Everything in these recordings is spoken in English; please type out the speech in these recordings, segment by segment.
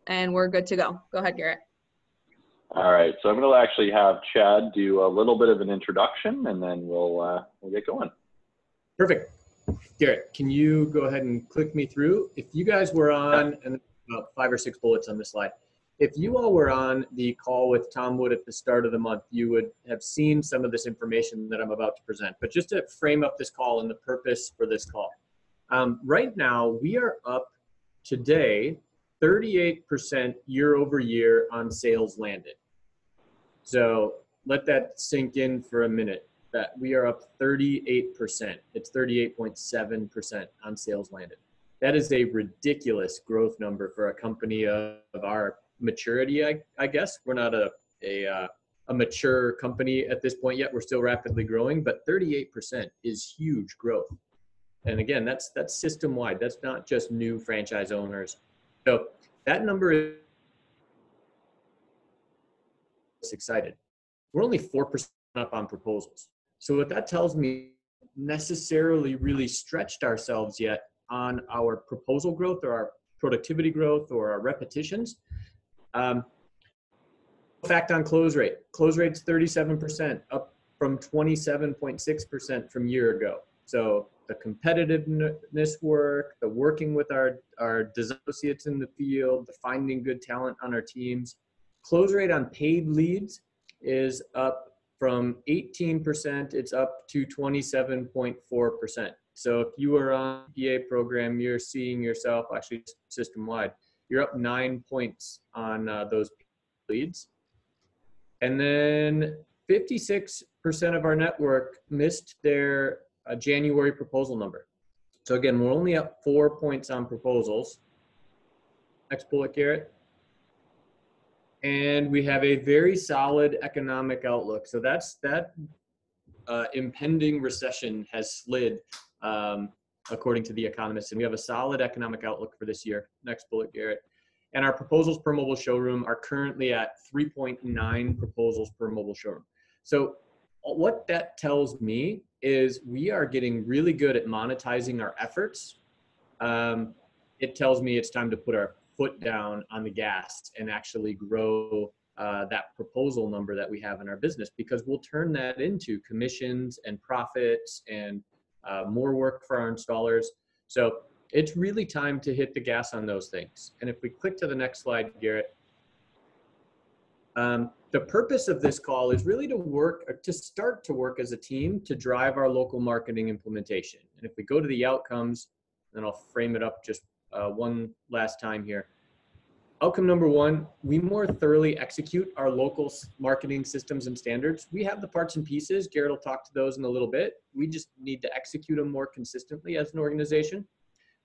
and we're good to go. Go ahead, Garrett. All right, so I'm going to actually have Chad do a little bit of an introduction, and then we'll get going. Perfect. Garrett, can you go ahead and click me through? If you guys were on, and about 5 or 6 bullets on this slide, if you all were on the call with Tom Wood at the start of the month, you would have seen some of this information that I'm about to present. But just to frame up this call and the purpose for this call. Right now, we are up today 38% year over year on sales landed. So let that sink in for a minute, that we are up 38%. It's 38.7% on sales landed. That is a ridiculous growth number for a company of our maturity, I guess. We're not a mature company at this point yet. We're still rapidly growing, but 38% is huge growth. And again, that's system-wide. That's not just new franchise owners. So that number is excited. We're only 4% up on proposals. So what that tells me, necessarily really stretched ourselves yet on our proposal growth or our productivity growth or our repetitions. Fact on close rate. Close rate's 37%, up from 27.6% from a year ago. So the competitiveness work, the working with our design associates in the field, the finding good talent on our teams. Close rate on paid leads is up from 18%, it's up to 27.4%. So if you are on a PA program, you're seeing yourself, actually system-wide, you're up 9 points on those leads. And then 56% of our network missed their January proposal number. So again, we're only up 4 points on proposals. Next bullet, Garrett. And we have a very solid economic outlook. So that impending recession has slid, according to the economists, and we have a solid economic outlook for this year. Next bullet, Garrett. And our proposals per mobile showroom are currently at 3.9 proposals per mobile showroom. So what that tells me is we are getting really good at monetizing our efforts. It tells me it's time to put our foot down on the gas and actually grow that proposal number that we have in our business, because we'll turn that into commissions and profits and more work for our installers. So it's really time to hit the gas on those things. And if we click to the next slide, Garrett, the purpose of this call is really to start to work as a team to drive our local marketing implementation. And if we go to the outcomes, then I'll frame it up just one last time here. Outcome number 1, we more thoroughly execute our local marketing systems and standards. We have the parts and pieces. Garrett will talk to those in a little bit. We just need to execute them more consistently as an organization.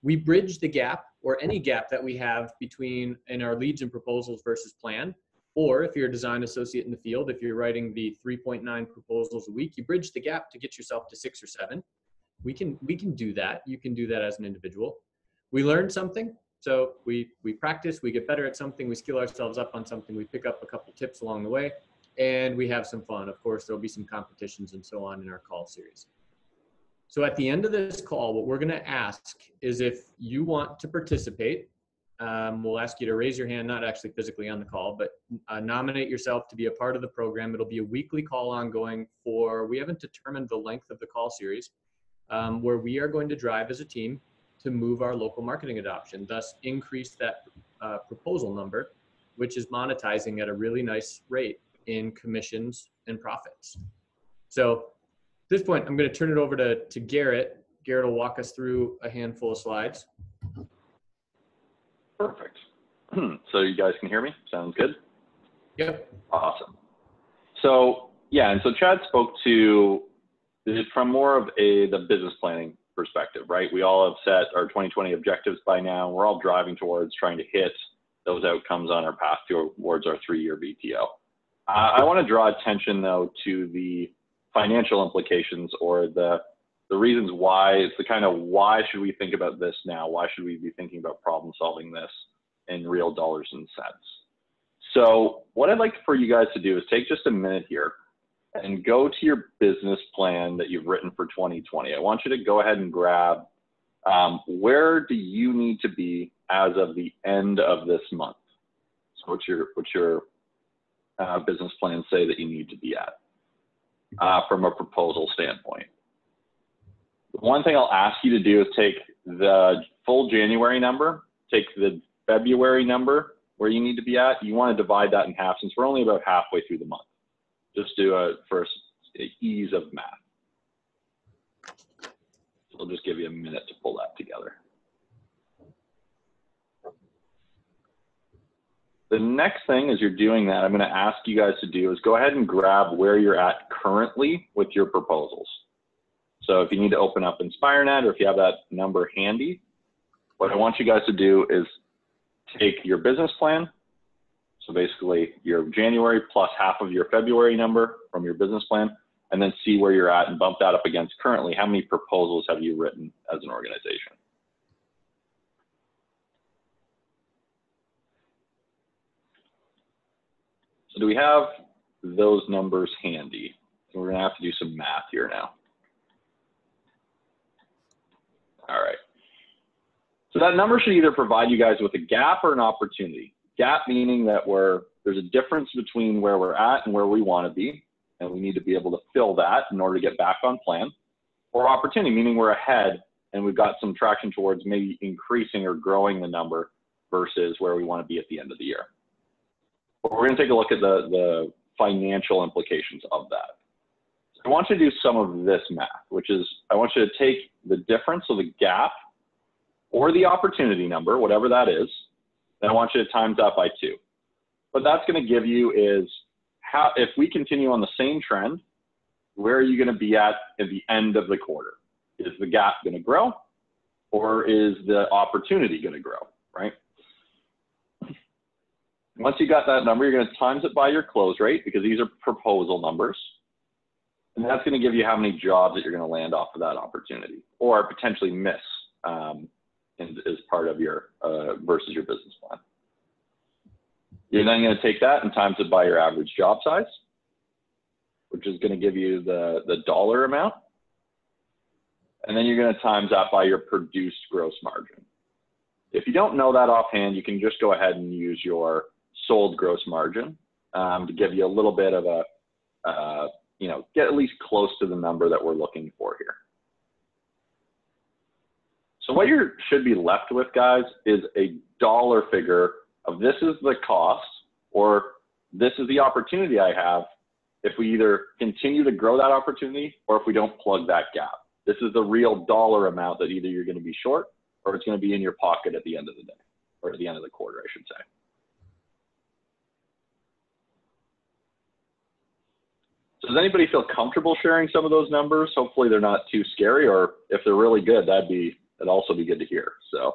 We bridge the gap, or any gap that we have between in our leads and proposals versus plan. Or if you're a design associate in the field, if you're writing the 3.9 proposals a week, you bridge the gap to get yourself to 6 or 7. We can do that. You can do that as an individual. We learn something. So we practice, we get better at something, we skill ourselves up on something, we pick up a couple tips along the way, and we have some fun. Of course, there'll be some competitions and so on in our call series. So at the end of this call, what we're gonna ask is if you want to participate, we'll ask you to raise your hand, not actually physically on the call, but nominate yourself to be a part of the program. It'll be a weekly call ongoing we haven't determined the length of the call series, where we are going to drive as a team to move our local marketing adoption, thus increase that proposal number, which is monetizing at a really nice rate in commissions and profits. So at this point, I'm going to turn it over to Garrett. Garrett will walk us through a handful of slides. Perfect. So you guys can hear me? Sounds good? Yep. Awesome. So yeah, and so Chad spoke to it from more of the business planning perspective, right? We all have set our 2020 objectives by now. We're all driving towards trying to hit those outcomes on our path towards our 3-year BTO. I want to draw attention though to the financial implications, or the reasons why. It's the kind of why should we think about this now? Why should we be thinking about problem solving this in real dollars and cents? So what I'd like for you guys to do is take just a minute here and go to your business plan that you've written for 2020. I want you to go ahead and grab where do you need to be as of the end of this month? So what's your business plan say that you need to be at from a proposal standpoint? The one thing I'll ask you to do is take the full January number, take the February number where you need to be at. You want to divide that in half since we're only about halfway through the month. Just do a first ease of math. So I'll just give you a minute to pull that together. The next thing as you're doing that, I'm going to ask you guys to do is go ahead and grab where you're at currently with your proposals. So if you need to open up InspireNet or if you have that number handy, what I want you guys to do is take your business plan. So basically your January plus half of your February number from your business plan, and then see where you're at and bump that up against currently. How many proposals have you written as an organization? So do we have those numbers handy? So we're gonna have to do some math here now. All right. So that number should either provide you guys with a gap or an opportunity. Gap meaning that there's a difference between where we're at and where we want to be, and we need to be able to fill that in order to get back on plan. Or opportunity meaning we're ahead and we've got some traction towards maybe increasing or growing the number versus where we want to be at the end of the year. But we're going to take a look at the financial implications of that. So I want you to do some of this math, which is I want you to take the difference, so the gap, or the opportunity number, whatever that is, and I want you to times that by 2. What that's going to give you is how, if we continue on the same trend, where are you going to be at the end of the quarter? Is the gap going to grow, or is the opportunity going to grow, right? Once you got that number, you're going to times it by your close rate, because these are proposal numbers. And that's going to give you how many jobs that you're going to land off of that opportunity, or potentially miss as part of your versus your business plan. You're then going to take that and times it by your average job size, which is going to give you the dollar amount. And then you're going to times that by your produced gross margin. If you don't know that offhand, you can just go ahead and use your sold gross margin to give you a little bit of a, get at least close to the number that we're looking for here. So what you should be left with, guys, is a dollar figure of this is the cost or this is the opportunity I have if we either continue to grow that opportunity or if we don't plug that gap. This is the real dollar amount that either you're going to be short or it's going to be in your pocket at the end of the day, or at the end of the quarter, I should say. So does anybody feel comfortable sharing some of those numbers? Hopefully they're not too scary, or if they're really good, that'd also be good to hear. So.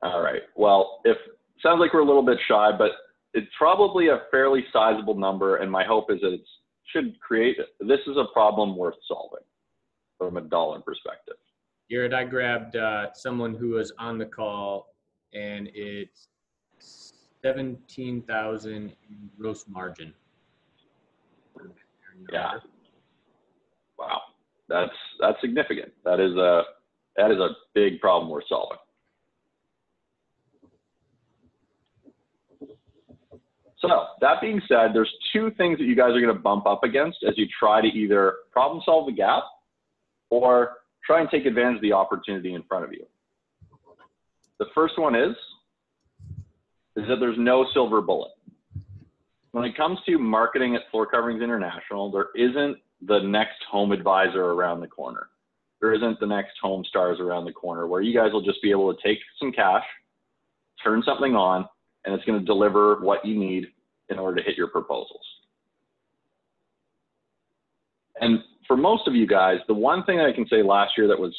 All right, well, sounds like we're a little bit shy, but it's probably a fairly sizable number, and my hope is that this is a problem worth solving from a dollar perspective. Garrett, I grabbed someone who was on the call, and it's 17,000 in gross margin. Yeah. Wow, that's significant. That is a big problem we're solving. So that being said, there's 2 things that you guys are going to bump up against as you try to either problem solve the gap or try and take advantage of the opportunity in front of you. The first one is that there's no silver bullet. When it comes to marketing at Floor Coverings International, there isn't the next home advisor around the corner. There isn't the next home stars around the corner where you guys will just be able to take some cash, turn something on, and it's going to deliver what you need in order to hit your proposals. And for most of you guys, the one thing I can say last year that was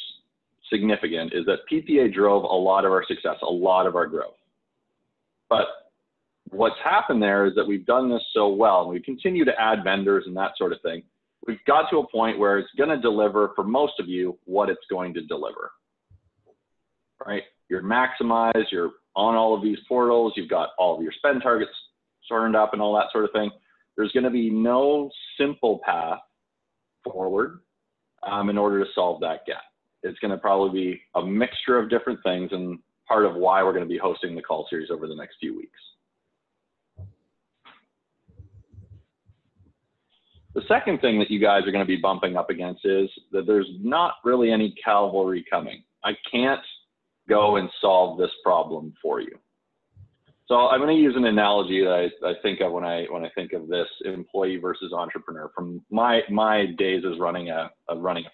significant is that PPA drove a lot of our success, a lot of our growth. But what's happened there is that we've done this so well, and we continue to add vendors and that sort of thing. We've got to a point where it's going to deliver for most of you what it's going to deliver, right? You're maximized, you're on all of these portals, you've got all of your spend targets turned up and all that sort of thing. There's going to be no simple path forward in order to solve that gap. It's going to probably be a mixture of different things, and part of why we're going to be hosting the call series over the next few weeks. The second thing that you guys are going to be bumping up against is that there's not really any cavalry coming. I can't go and solve this problem for you. So I'm going to use an analogy that I think of when I think of this employee versus entrepreneur from my days as running a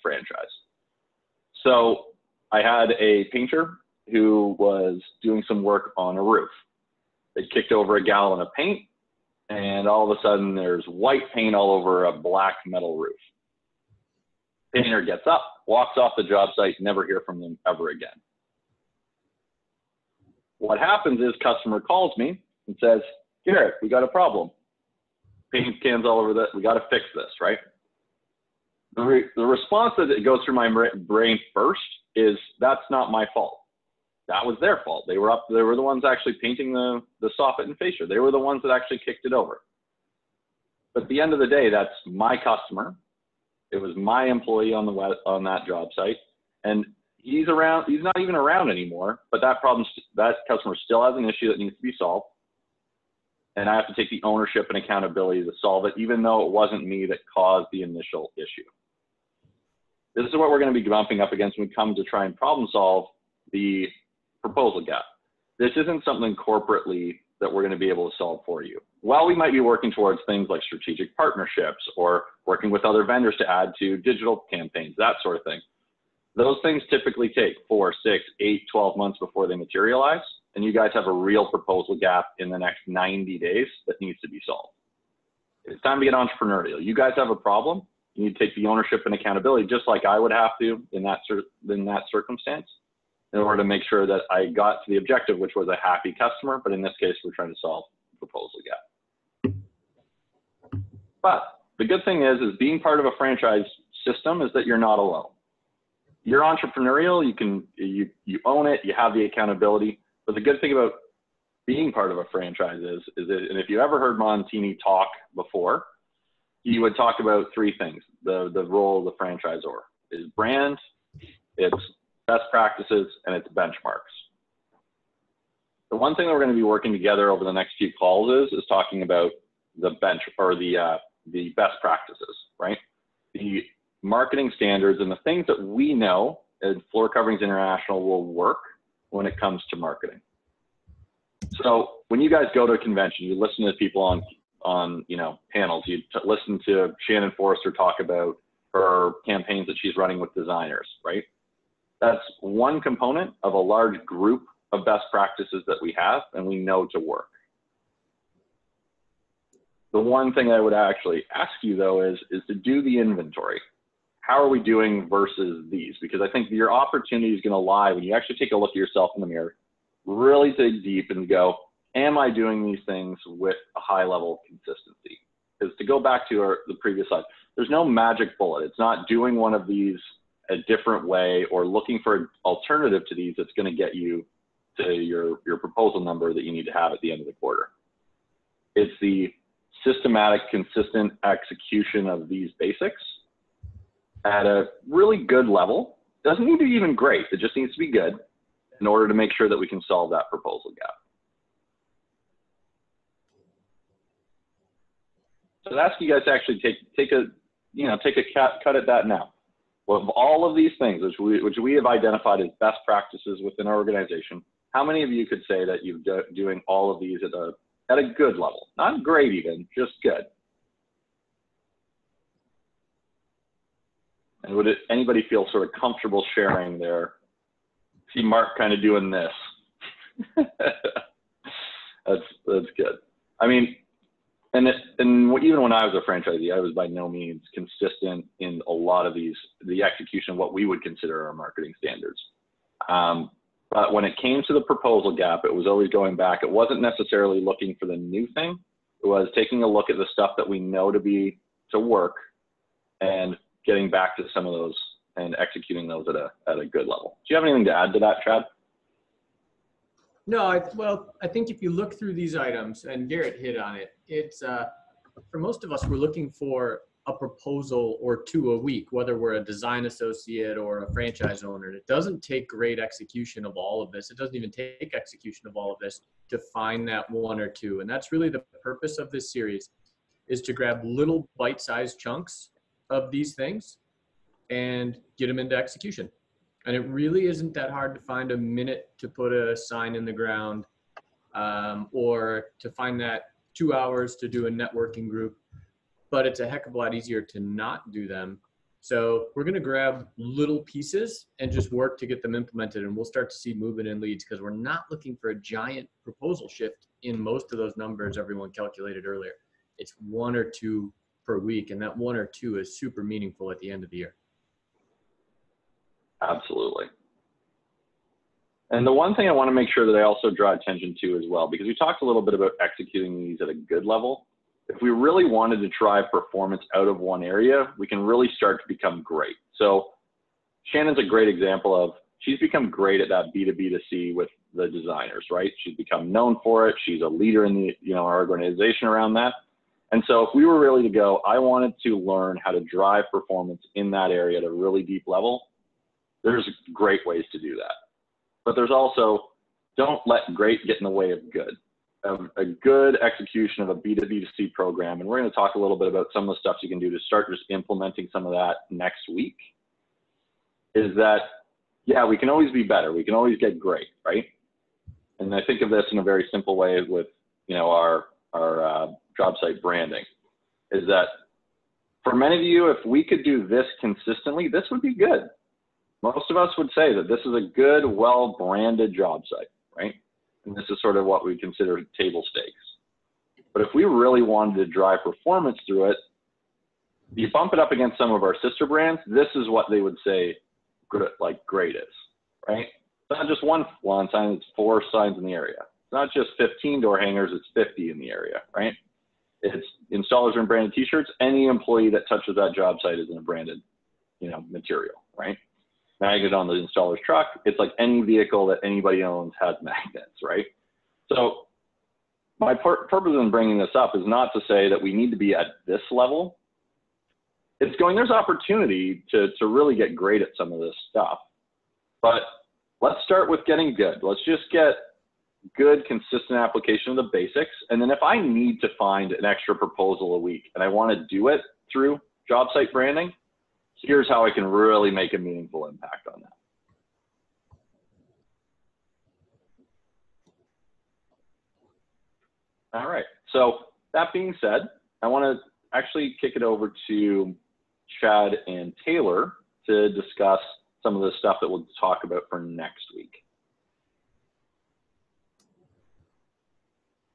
franchise. So I had a painter who was doing some work on a roof. They kicked over a gallon of paint, and all of a sudden there's white paint all over a black metal roof. Painter gets up, walks off the job site, never hear from them ever again. What happens is customer calls me and says, Garrett, we got a problem. Paint cans all over we got to fix this, right? The response that goes through my brain first is, that's not my fault. That was their fault. They were the ones actually painting the soffit and fascia. They were the ones that actually kicked it over. But at the end of the day, that's my customer. It was my employee on that job site, and he's not even around anymore. But that customer still has an issue that needs to be solved, and I have to take the ownership and accountability to solve it, even though it wasn't me that caused the initial issue. This is what we're going to be bumping up against when we come to try and problem solve the proposal gap. This isn't something corporately that we're going to be able to solve for you. While we might be working towards things like strategic partnerships or working with other vendors to add to digital campaigns, that sort of thing, those things typically take 4, 6, 8, 12 months before they materialize, and you guys have a real proposal gap in the next 90 days that needs to be solved. It's time to get entrepreneurial. You guys have a problem. You need to take the ownership and accountability, just like I would have to in that circumstance, in order to make sure that I got to the objective, which was a happy customer. But in this case, we're trying to solve the proposal gap. But the good thing is being part of a franchise system is that you're not alone. You're entrepreneurial. You own it. You have the accountability. But the good thing about being part of a franchise is that, and if you ever heard Montini talk before, he would talk about 3 things. The role of the franchisor is brand, it's best practices, and it's benchmarks. The one thing that we're going to be working together over the next few calls is talking about the best practices, right? The marketing standards and the things that we know at Floor Coverings International will work when it comes to marketing. So when you guys go to a convention, you listen to people on panels, you listen to Shannon Forrester talk about her campaigns that she's running with designers, right? That's one component of a large group of best practices that we have and we know to work. The one thing I would actually ask you though is to do the inventory. How are we doing versus these? Because I think your opportunity is going to lie when you actually take a look at yourself in the mirror, really dig deep and go, am I doing these things with a high level of consistency? Because to go back to the previous slide, there's no magic bullet. It's not doing one of these a different way or looking for an alternative to these that's going to get you to your proposal number that you need to have at the end of the quarter. It's the systematic, consistent execution of these basics at a really good level. Doesn't need to be even great. It just needs to be good in order to make sure that we can solve that proposal gap. So I'd ask you guys to actually take a cut at that now. Well, of all of these things, which we have identified as best practices within our organization, how many of you could say that you're doing all of these at a good level? Not great even, just good. And would anybody feel sort of comfortable sharing their, see Mark kind of doing this. That's good. I mean, and even when I was a franchisee, I was by no means consistent in a lot of the execution of what we would consider our marketing standards. But when it came to the proposal gap, it was always going back. It wasn't necessarily looking for the new thing. It was taking a look at the stuff that we know to work and getting back to some of those and executing those at a good level. Do you have anything to add to that, Chad? No, I think if you look through these items, and Garrett hit on it, it's for most of us, we're looking for a proposal or two a week, whether we're a design associate or a franchise owner. It doesn't take great execution of all of this. It doesn't even take execution of all of this to find that one or two. And that's really the purpose of this series, is to grab little bite-sized chunks of these things and get them into execution. And it really isn't that hard to find a minute to put a sign in the ground, or to find that 2 hours to do a networking group, but it's a heck of a lot easier to not do them. So we're going to grab little pieces and just work to get them implemented, and we'll start to see movement in leads, because we're not looking for a giant proposal shift in most of those numbers everyone calculated earlier. It's 1 or 2 per week, and that 1 or 2 is super meaningful at the end of the year. Absolutely. And the one thing I want to make sure that I also draw attention to as well, because we talked a little bit about executing these at a good level. If we really wanted to drive performance out of one area, we can really start to become great. So Shannon's a great example of, she's become great at that B2B2C with the designers, right? She's become known for it. She's a leader in the, our organization around that. And so if we were really to go, I wanted to learn how to drive performance in that area at a really deep level, there's great ways to do that. But there's also, don't let great get in the way of good. A good execution of a B2B2C program, and we're going to talk a little bit about some of the stuff you can do to start just implementing some of that next week, is that, yeah, we can always be better. We can always get great, right? And I think of this in a very simple way with, our job site branding, is that for many of you, if we could do this consistently, this would be good. Most of us would say that this is a good, well-branded job site, right? And this is sort of what we consider table stakes. But if we really wanted to drive performance through it, you bump it up against some of our sister brands, this is what they would say great is, right? It's not just one lawn sign, it's 4 signs in the area. It's not just 15 door hangers, it's 50 in the area, right? It's installers and branded t-shirts. Any employee that touches that job site is in a branded, material, right? Magnet on the installer's truck. It's like any vehicle that anybody owns has magnets, right? So my purpose in bringing this up is not to say that we need to be at this level. It's going, there's opportunity to really get great at some of this stuff. But let's start with getting good. Let's just get good, consistent application of the basics. And then if I need to find an extra proposal a week and I want to do it through job site branding, here's how I can really make a meaningful impact on that. All right, so that being said, I want to actually kick it over to Chad and Taylor to discuss some of the stuff that we'll talk about for next week.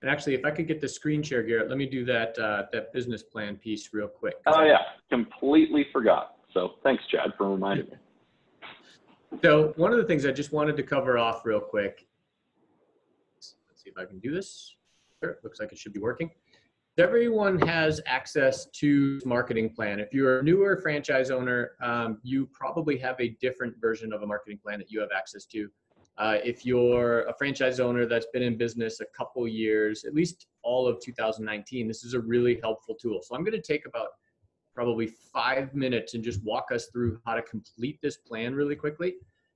And actually, if I could get the screen share, Garrett, let me do that business plan piece real quick. Oh yeah, completely forgot. So thanks, Chad, for reminding me. So one of the things I just wanted to cover off real quick, let's see if I can do this. Sure, it looks like it should be working. Everyone has access to marketing plan. If you're a newer franchise owner, you probably have a different version of a marketing plan that you have access to. If you're a franchise owner that's been in business a couple years, at least all of 2019, this is a really helpful tool. So I'm going to take about probably 5 minutes and just walk us through how to complete this plan really quickly.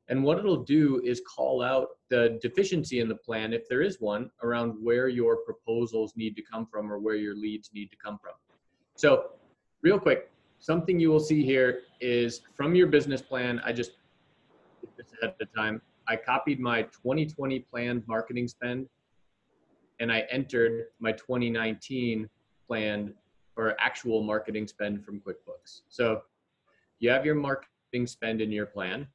And what it'll do is call out the deficiency in the plan, if there is one, around where your proposals need to come from or where your leads need to come from. So real quick, something you will see here is from your business plan. I just did this ahead of time. I copied my 2020 planned marketing spend and I entered my 2019 planned or actual marketing spend from QuickBooks. So you have your marketing spend in your plan.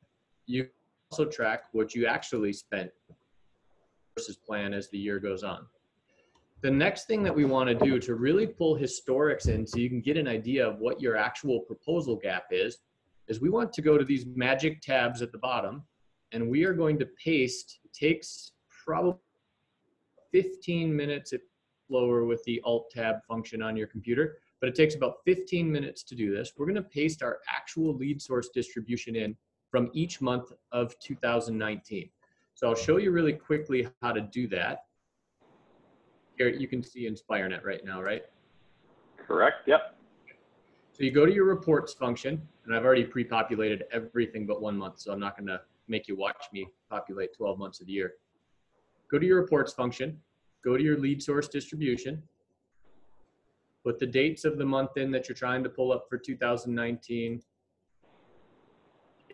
You also track what you actually spent versus plan as the year goes on. The next thing that we want to do to really pull historics in so you can get an idea of what your actual proposal gap is we want to go to these magic tabs at the bottom, and we are going to paste. It takes probably 15 minutes if slower with the Alt tab function on your computer, but it takes about 15 minutes to do this. We're going to paste our actual lead source distribution in from each month of 2019. So I'll show you really quickly how to do that. Here you can see InspireNet right now, right? Correct, yep. So you go to your reports function, and I've already pre-populated everything but 1 month, so I'm not going to make you watch me populate 12 months of the year. Go to your reports function, go to your lead source distribution, put the dates of the month in that you're trying to pull up for 2019,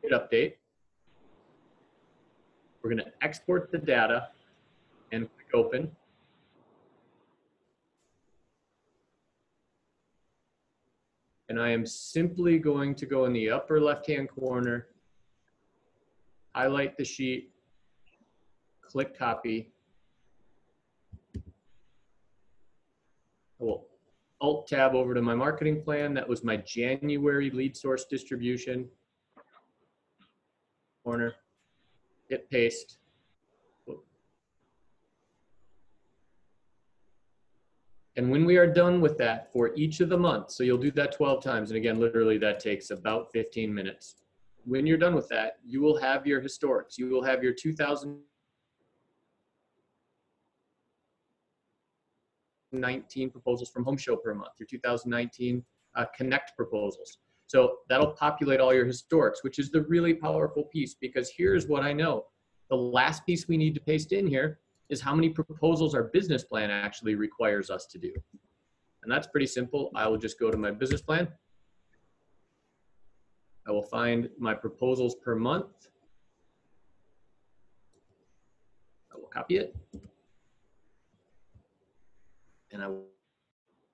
hit update. We're going to export the data and click open. And I am simply going to go in the upper left-hand corner, highlight the sheet, click copy. I will Alt tab over to my marketing plan. That was my January lead source distribution. Corner, hit paste. And when we are done with that for each of the months, so you'll do that 12 times. And again, literally that takes about 15 minutes. When you're done with that, you will have your historics. You will have your 2019 proposals from Home Show per month, your 2019 Connect proposals. So that'll populate all your historics, which is the really powerful piece, because here's what I know. The last piece we need to paste in here is how many proposals our business plan actually requires us to do. And that's pretty simple. I will just go to my business plan. I will find my proposals per month. I will copy it. And I will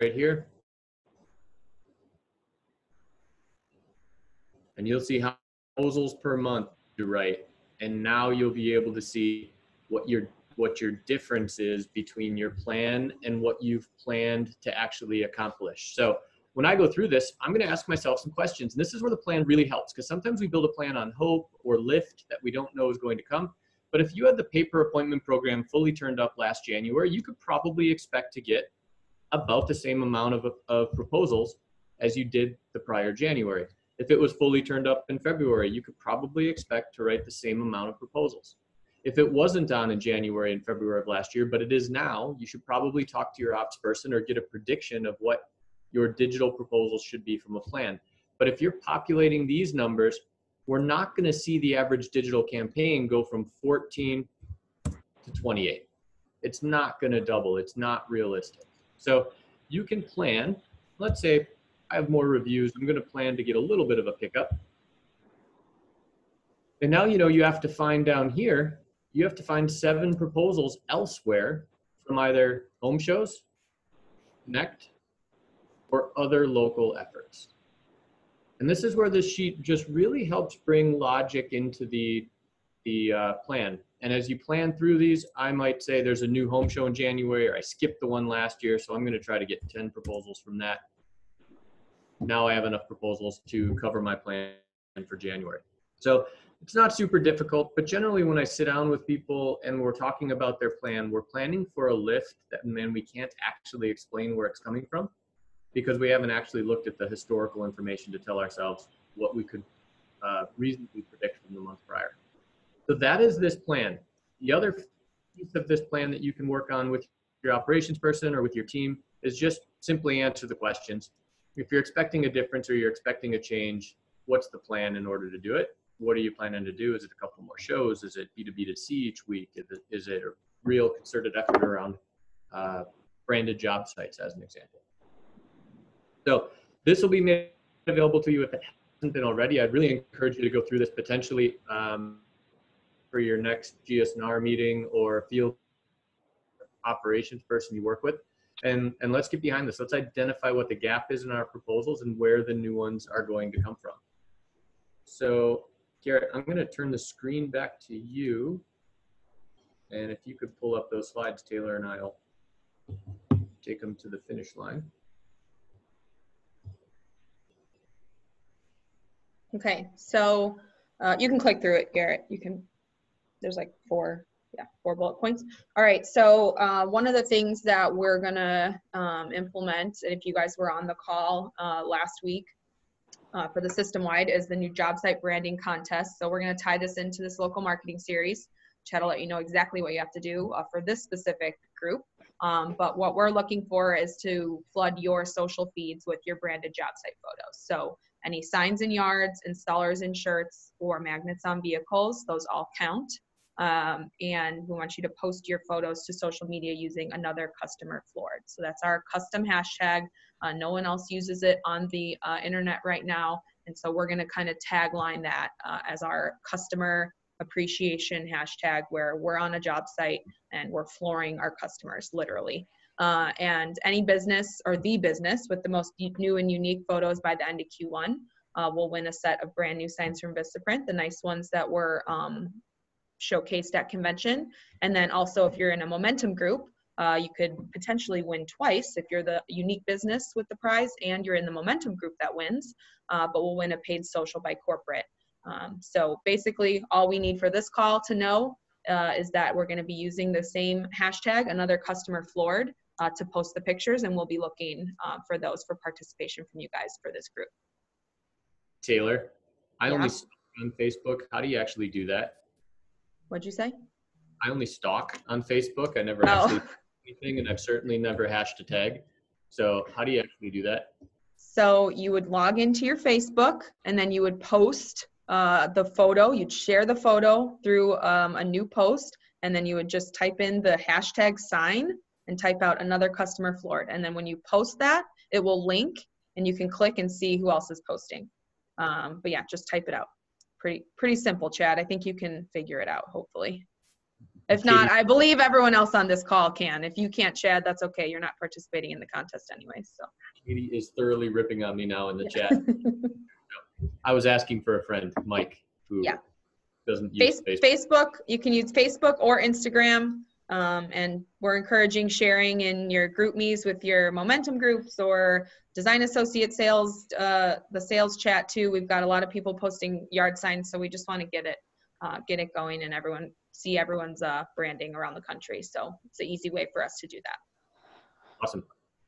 right here. And you'll see how proposals per month you write. And now you'll be able to see what your difference is between your plan and what you've planned to actually accomplish. So when I go through this, I'm going to ask myself some questions. And this is where the plan really helps, because sometimes we build a plan on hope or lift that we don't know is going to come. But if you had the paper appointment program fully turned up last January, you could probably expect to get about the same amount of proposals as you did the prior January. If it was fully turned up in February, you could probably expect to write the same amount of proposals. If it wasn't on in January and February of last year, but it is now, you should probably talk to your ops person or get a prediction of what your digital proposals should be from a plan. But if you're populating these numbers, we're not going to see the average digital campaign go from 14 to 28. It's not going to double. It's not realistic. So you can plan. Let's say I have more reviews. I'm going to plan to get a little bit of a pickup. And now you have to find down here, you have to find 7 proposals elsewhere from either home shows, Connect, or other local efforts. And this is where this sheet just really helps bring logic into the plan. And as you plan through these, I might say there's a new home show in January, or I skipped the one last year, so I'm going to try to get 10 proposals from that. Now I have enough proposals to cover my plan for January. So it's not super difficult, but generally when I sit down with people and we're talking about their plan, we're planning for a lift that then we can't actually explain where it's coming from, because we haven't actually looked at the historical information to tell ourselves what we could reasonably predict from the month prior. So that is this plan. The other piece of this plan that you can work on with your operations person or with your team is just simply answer the questions. If you're expecting a difference or you're expecting a change, what's the plan in order to do it? What are you planning to do? Is it a couple more shows? Is it B2B2C each week? Is it a real concerted effort around branded job sites, as an example? So this will be made available to you if it hasn't been already. I'd really encourage you to go through this potentially for your next GSNR meeting or field operations person you work with. And let's get behind this. Let's identify what the gap is in our proposals and where the new ones are going to come from. So Garrett, I'm going to turn the screen back to you. And if you could pull up those slides, Taylor, and I'll take them to the finish line. Okay, so you can click through it, Garrett. There's like 4 bullet points. All right, so one of the things that we're gonna implement, and if you guys were on the call last week for the system-wide, is the new job site branding contest. So we're gonna tie this into this local marketing series. Chad will let you know exactly what you have to do for this specific group. But what we're looking for is to flood your social feeds with your branded job site photos. So any signs in yards, installers in shirts, or magnets on vehicles, those all count. And we want you to post your photos to social media using another customer floored. So that's our custom hashtag. No one else uses it on the internet right now. And so we're going to kind of tagline that as our customer appreciation hashtag, where we're on a job site and we're flooring our customers, literally. And any business, or the business with the most new and unique photos by the end of Q1 will win a set of brand new signs from Vistaprint, the nice ones that were showcased at convention. And then also, if you're in a momentum group, you could potentially win twice if you're the unique business with the prize and you're in the momentum group that wins, but we'll win a paid social by corporate. So basically all we need for this call to know is that we're going to be using the same hashtag, another customer floored, to post the pictures, and we'll be looking for those for participation from you guys for this group. Taylor, I only stalk on Facebook. How do you actually do that? What'd you say? I only stalk on Facebook. I never actually do anything, and I've certainly never hashed a tag. So how do you actually do that? So you would log into your Facebook, and then you would post the photo. You'd share the photo through a new post, and then you would just type in the hashtag sign and type out another customer floored. And then when you post that, it will link, and you can click and see who else is posting. But yeah, just type it out. Pretty simple, Chad. I think you can figure it out, hopefully. If not, I believe everyone else on this call can. If you can't, Chad, that's okay. You're not participating in the contest anyway. So Katie is thoroughly ripping on me now in the chat. I was asking for a friend, Mike, who doesn't use Facebook. You can use Facebook or Instagram. And we're encouraging sharing in your group me's with your momentum groups or design associate sales, the sales chat too. We've got a lot of people posting yard signs, so we just want to get it going and everyone see everyone's branding around the country. So it's an easy way for us to do that. Awesome.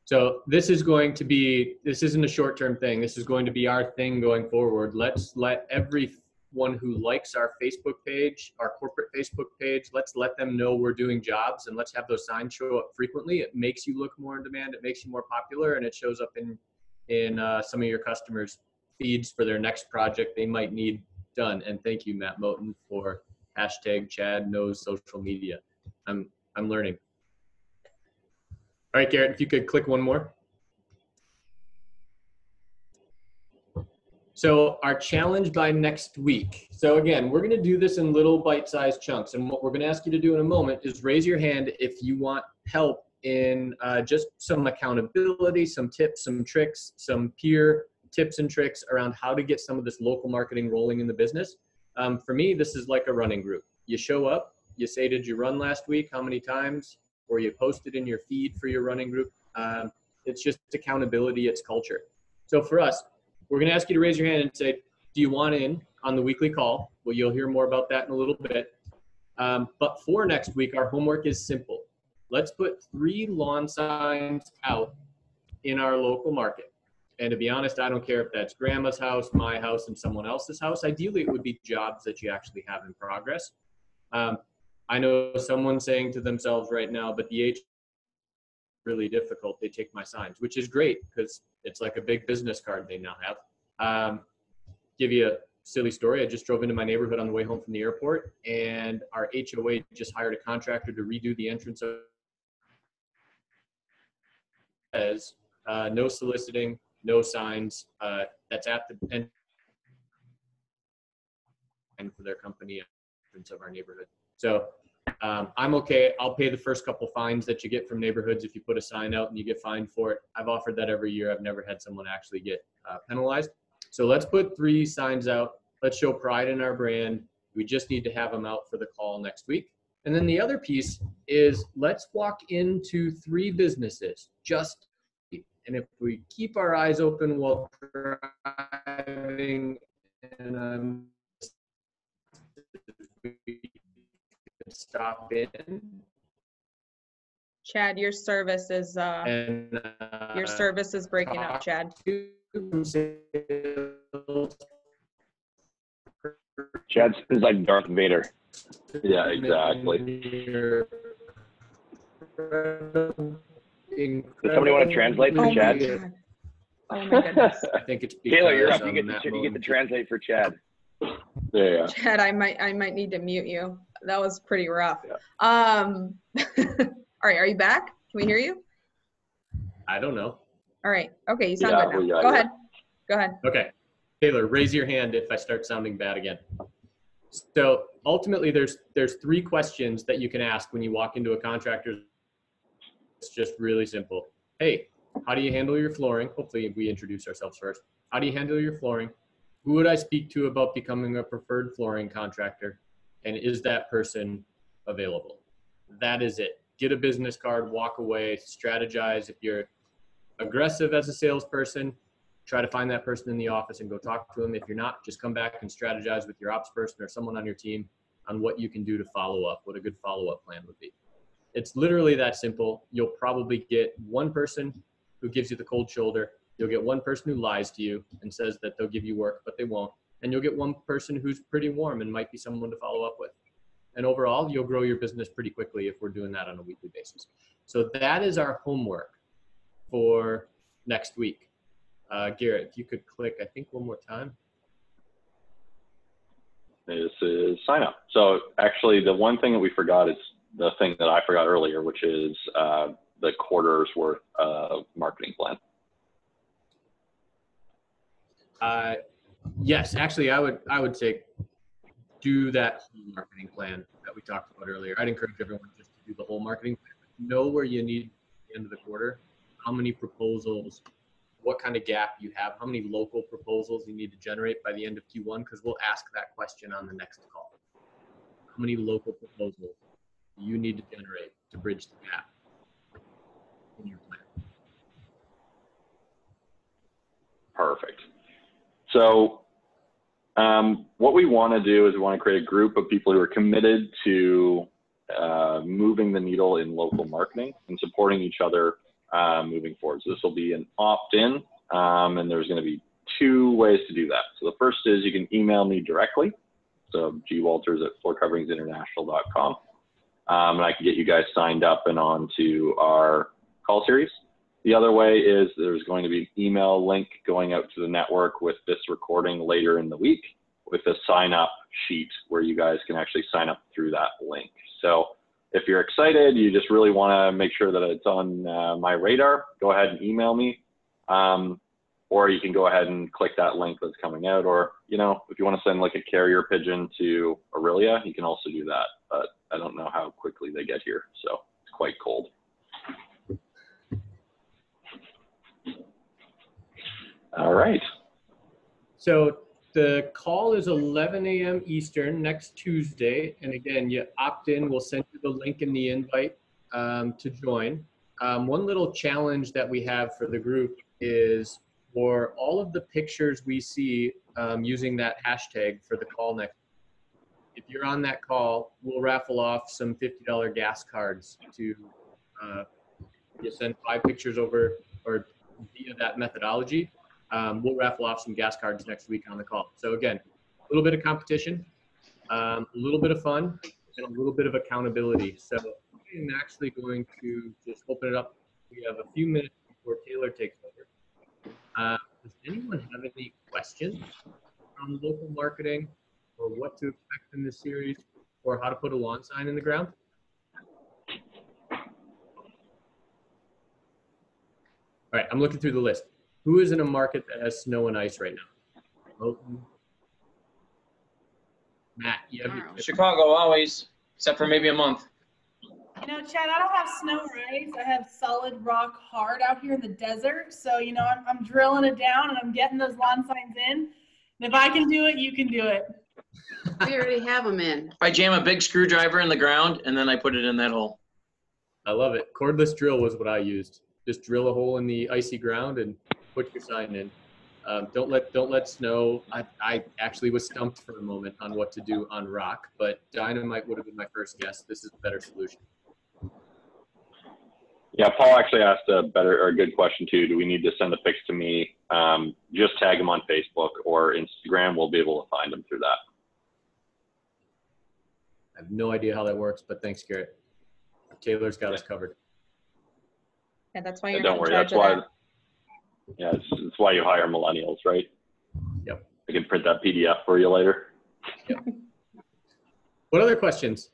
So this isn't a short-term thing. This is going to be our thing going forward. Let's let everyone who likes our Facebook page, our corporate Facebook page, let's let them know we're doing jobs, and let's have those signs show up frequently. It makes you look more in demand. It makes you more popular, and it shows up in some of your customers' feeds for their next project they might need done. And thank you, Matt Moten, for hashtag Chad knows social media. I'm learning. All right, Garrett, if you could click one more. So our challenge by next week. So again, we're going to do this in little bite-sized chunks. And what we're going to ask you to do in a moment is raise your hand if you want help in just some accountability, some tips, some tricks, some peer tips and tricks around how to get some of this local marketing rolling in the business. For me, this is like a running group. You show up, you say, did you run last week? How many times? Or you post it in your feed for your running group. It's just accountability, it's culture. So for us, we're gonna ask you to raise your hand and say, do you want in on the weekly call? Well, you'll hear more about that in a little bit. But for next week, our homework is simple. Let's put 3 lawn signs out in our local market. And to be honest, I don't care if that's grandma's house, my house, and someone else's house. Ideally, it would be jobs that you actually have in progress. I know someone saying to themselves right now, but the H is really difficult. They take my signs, which is great because it's like a big business card they now have. Give you a silly story. I just drove into my neighborhood on the way home from the airport, and our HOA just hired a contractor to redo the entrance of as no soliciting, no signs. That's at the end for their company entrance of our neighborhood. So I'm okay. I'll pay the first couple fines that you get from neighborhoods if you put a sign out and you get fined for it. I've offered that every year. I've never had someone actually get penalized. So let's put 3 signs out. Let's show pride in our brand. We just need to have them out for the call next week. And then the other piece is let's walk into 3 businesses. And if we keep our eyes open while driving, and stop in. Chad, your service is breaking up, Chad. Chad is like Darth Vader. Yeah, exactly. Does somebody want to translate for Oh my Chad? God. Oh my goodness. I think it's because Taylor, you're up. I'm You that get mode. to translate for Chad. Yeah. Chad, I might need to mute you. That was pretty rough. Yeah. All right, are you back? Can we hear you? I don't know. All right. Okay, you sound Yeah, good we now. got Go you. ahead. Go ahead. Okay. Taylor, raise your hand if I start sounding bad again. So ultimately, there's 3 questions that you can ask when you walk into a contractor. It's just really simple. Hey, how do you handle your flooring? Hopefully we introduce ourselves first. How do you handle your flooring? Who would I speak to about becoming a preferred flooring contractor? And is that person available? That is it. Get a business card, walk away, strategize. If you're aggressive as a salesperson, try to find that person in the office and go talk to them. If you're not, just come back and strategize with your ops person or someone on your team on what you can do to follow up, what a good follow-up plan would be. It's literally that simple. You'll probably get one person who gives you the cold shoulder. You'll get one person who lies to you and says that they'll give you work, but they won't. And you'll get one person who's pretty warm and might be someone to follow up with. And overall, you'll grow your business pretty quickly if we're doing that on a weekly basis. So that is our homework for next week. Garrett, if you could click, I think one more time. This is sign up. So actually the one thing that we forgot is the thing that I forgot earlier, which is the quarter's worth of marketing plan. Yes, actually, I would say do that whole marketing plan that we talked about earlier. I'd encourage everyone just to do the whole marketing plan. Know where you need at the end of the quarter, how many proposals, what kind of gap you have, how many local proposals you need to generate by the end of Q1, because we'll ask that question on the next call. How many local proposals do you need to generate to bridge the gap in your plan? Perfect. So what we want to do is we want to create a group of people who are committed to moving the needle in local marketing and supporting each other moving forward. So this will be an opt-in, and there's going to be 2 ways to do that. So the first is you can email me directly, so gwalters@floorcoveringsinternational.com, and I can get you guys signed up and on to our call series. The other way is there's going to be an email link going out to the network with this recording later in the week with a sign up sheet where you guys can actually sign up through that link. So if you're excited, you just really want to make sure that it's on my radar, go ahead and email me. Or you can go ahead and click that link that's coming out. Or, you know, if you want to send like a carrier pigeon to Aurelia, you can also do that. But I don't know how quickly they get here. So it's quite cold. All right. So the call is 11 a.m. Eastern next Tuesday. And again, you opt in, we'll send you the link in the invite to join. One little challenge that we have for the group is for all of the pictures we see using that hashtag for the call next. If you're on that call, we'll raffle off some $50 gas cards to you send 5 pictures over or via that methodology. We'll raffle off some gas cards next week on the call. So again, a little bit of competition, a little bit of fun, and a little bit of accountability. So I'm actually going to just open it up. We have a few minutes before Taylor takes over. Does anyone have any questions on local marketing or what to expect in this series or how to put a lawn sign in the ground? All right, I'm looking through the list. Who is in a market that has snow and ice right now? Milton. Matt, you have your Chicago always, except for maybe a month. You know, Chad, I don't have snow and ice. I have solid rock hard out here in the desert. So, you know, I'm drilling it down and I'm getting those lawn signs in. And if I can do it, you can do it. We already have them in. I jam a big screwdriver in the ground and then I put it in that hole. I love it. Cordless drill was what I used. Just drill a hole in the icy ground and put your sign in. Don't let snow. I actually was stumped for a moment on what to do on rock, but dynamite would have been my first guess. This is a better solution. Yeah, Paul actually asked a good question too. Do we need to send the pics to me? Just tag them on Facebook or Instagram. We'll be able to find them through that. I have no idea how that works, but thanks, Garrett. Taylor's got us covered. Yeah, that's why Yeah, you're don't not worry. in That's charge why. of that. Yeah, it's why you hire millennials, right? Yep. I can print that PDF for you later. Yep. What other questions?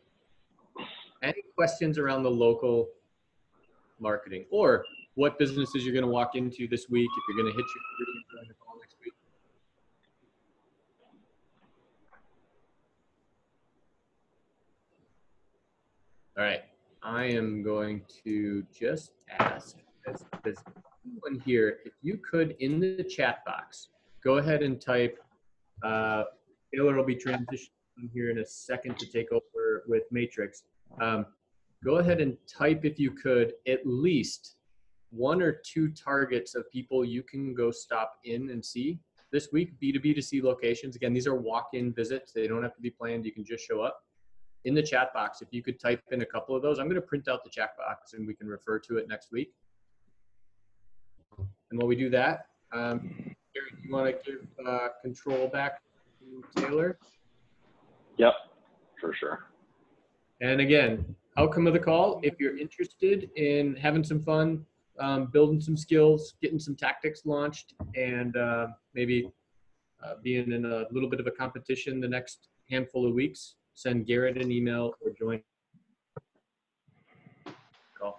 Any questions around the local marketing, or what businesses you're going to walk into this week if you're going to hit your screen and join the call next week? All right, I am going to just ask, does anyone here, if you could, in the chat box, go ahead and type, Taylor will be transitioning here in a second to take over with Matrix. Go ahead and type, if you could, at least 1 or 2 targets of people you can go stop in and see this week, B2B2C locations. Again, these are walk-in visits. They don't have to be planned. You can just show up. In the chat box, if you could type in a couple of those, I'm going to print out the chat box and we can refer to it next week. And while we do that, Gary, you want to give control back to Taylor? Yep, for sure. And again, outcome of the call, if you're interested in having some fun, building some skills, getting some tactics launched, and maybe being in a little bit of a competition the next handful of weeks, send Garrett an email or join. Call.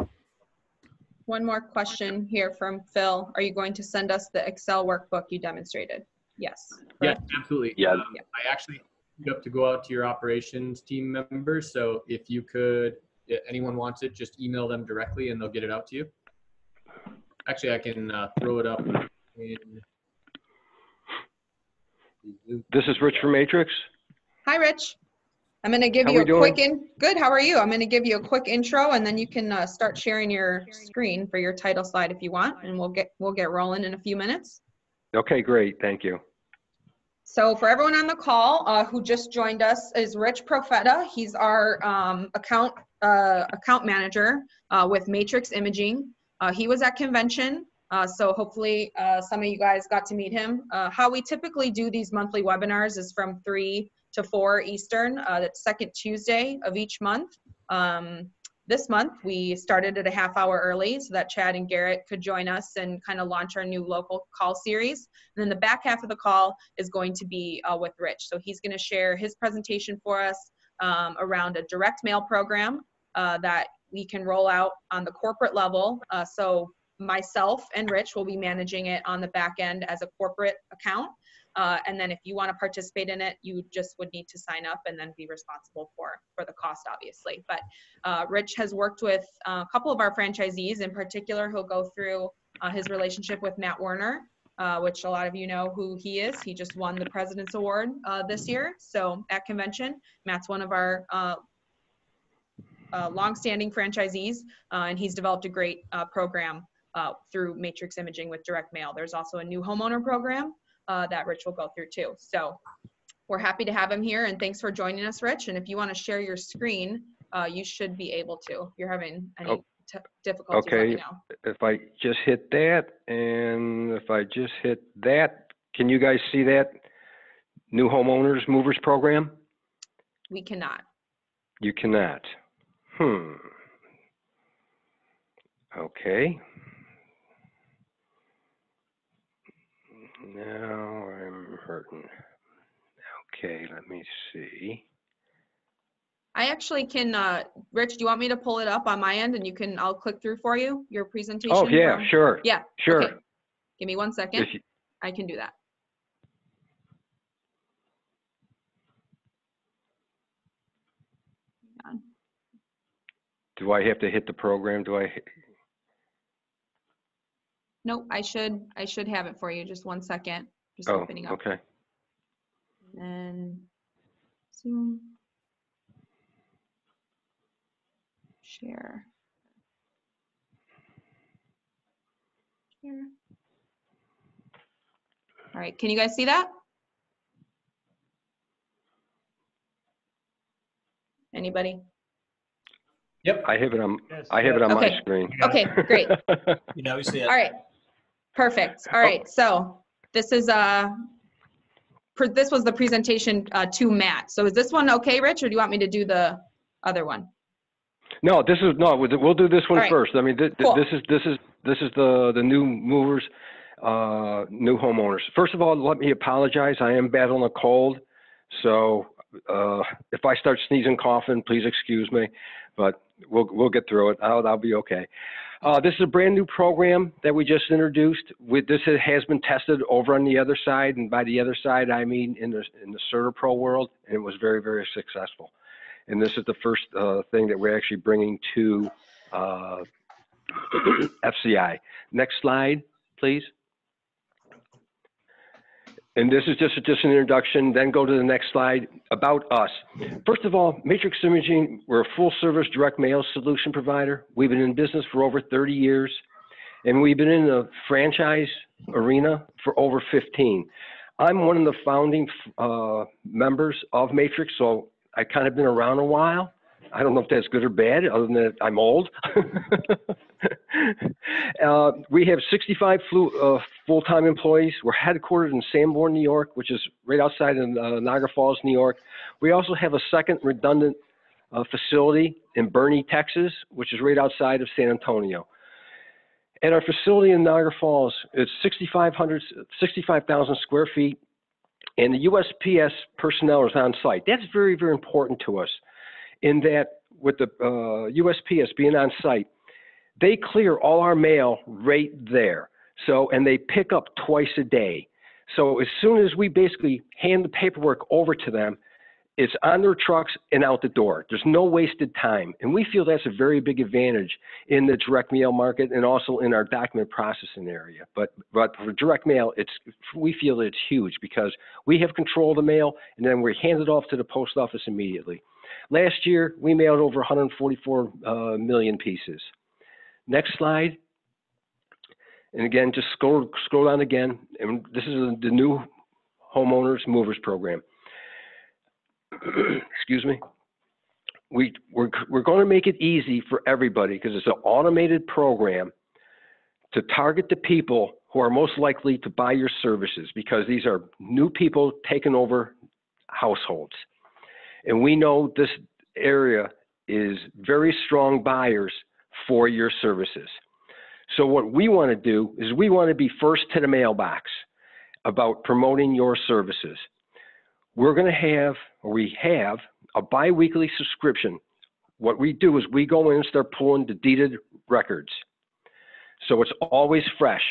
One more question here from Phil. Are you going to send us the Excel workbook you demonstrated? Yes. Yeah, correct? absolutely. Yeah. I actually you have to go out to your operations team members. So if you could, if anyone wants it, just email them directly and they'll get it out to you. Actually, I can throw it up in. This is Rich from Matrix. Hi, Rich. I'm going to give How you we a doing? quick good. How are you? I'm going to give you a quick intro, and then you can start sharing your screen for your title slide if you want, and we'll get rolling in a few minutes. Okay, great. Thank you. So for everyone on the call who just joined us is Rich Profeta. He's our account manager with Matrix Imaging. He was at convention, so hopefully some of you guys got to meet him. How we typically do these monthly webinars is from 3 to 4 Eastern. That's second Tuesday of each month. This month, we started at a half hour early so that Chad and Garrett could join us and kind of launch our new local call series. And then the back half of the call is going to be with Rich. So he's going to share his presentation for us around a direct mail program that we can roll out on the corporate level. So myself and Rich will be managing it on the back end as a corporate account. And then if you want to participate in it, you just would need to sign up and then be responsible for the cost, obviously. But Rich has worked with a couple of our franchisees. In particular, he'll go through his relationship with Matt Werner, which a lot of you know who he is. He just won the President's Award this year. So at convention, Matt's one of our longstanding franchisees, and he's developed a great program through Matrix Imaging with direct mail. There's also a new homeowner program that Rich will go through too. So we're happy to have him here, and thanks for joining us, Rich. And if you want to share your screen, you should be able to. If you're having any difficulties, let me know. If I just hit that, and if I just hit that, can you guys see that new homeowners movers program? We cannot. You cannot. Okay. Now I'm hurting. Okay, let me see. I actually can, Rich, do you want me to pull it up on my end and I'll click through for you, your presentation? Oh, yeah, sure. Yeah, sure. Okay. Give me 1 second. I can do that. Do I have to hit the program? Do I? Nope, I should have it for you. Just 1 second. Just Oh, opening up. okay. And Zoom. Share. Share. All right, can you guys see that? Anybody? Yep. I have it on. I have it on my screen. Okay, great. Yeah, we see it. All right, perfect. All right, so this is this was the presentation to Matt. So is this one okay, Rich, or do you want me to do the other one? No, this is no. We'll do this one right. first. I mean, Cool. this this is the new movers, new homeowners. First of all, let me apologize. I am battling a cold, so if I start sneezing, coughing, please excuse me, but we'll get through it. I'll be okay. This is a brand new program that we just introduced. This has been tested over on the other side, and by the other side, I mean in the CertaPro world, and it was very, very successful. And this is the first thing that we're actually bringing to FCI. Next slide, please. And this is just an introduction, then go to the next slide, about us. First of all, Matrix Imaging, we're a full service direct mail solution provider. We've been in business for over 30 years, and we've been in the franchise arena for over 15. I'm one of the founding members of Matrix, so I've kind of been around a while. I don't know if that's good or bad, other than that I'm old. We have 65 full-time employees. We're headquartered in Sanborn, New York, which is right outside of Niagara Falls, New York. We also have a second redundant facility in Bernie, Texas, which is right outside of San Antonio. At our facility in Niagara Falls, it's 65,000 square feet, and the USPS personnel is on site. That's very, very important to us, in that with the USPS being on site, they clear all our mail right there. So, and they pick up twice a day. So as soon as we basically hand the paperwork over to them, it's on their trucks and out the door. There's no wasted time. And we feel that's a very big advantage in the direct mail market and also in our document processing area. But for direct mail, we feel it's huge because we have control of the mail and then we hand it off to the post office immediately. Last year, we mailed over 144 million pieces. Next slide. And again, just scroll down again. And this is the new homeowners movers program. Excuse me. We're going to make it easy for everybody because it's an automated program to target the people who are most likely to buy your services, because these are new people taking over households. And we know this area is very strong buyers for your services. So what we want to do is we want to be first to the mailbox about promoting your services. We're going to have, or we have, a bi-weekly subscription. What we do is we go in and start pulling the deeded records. So it's always fresh.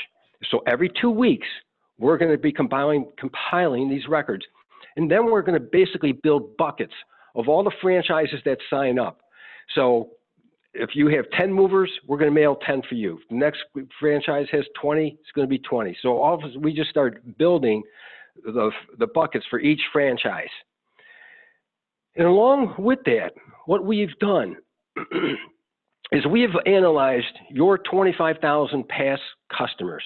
So every 2 weeks, we're going to be compiling these records. And then we're going to basically build buckets of all the franchises that sign up. So if you have 10 movers, we're going to mail 10 for you. The next franchise has 20, it's going to be 20. So all of us, we just start building the buckets for each franchise. And along with that, what we've done is we have analyzed your 25,000 past customers.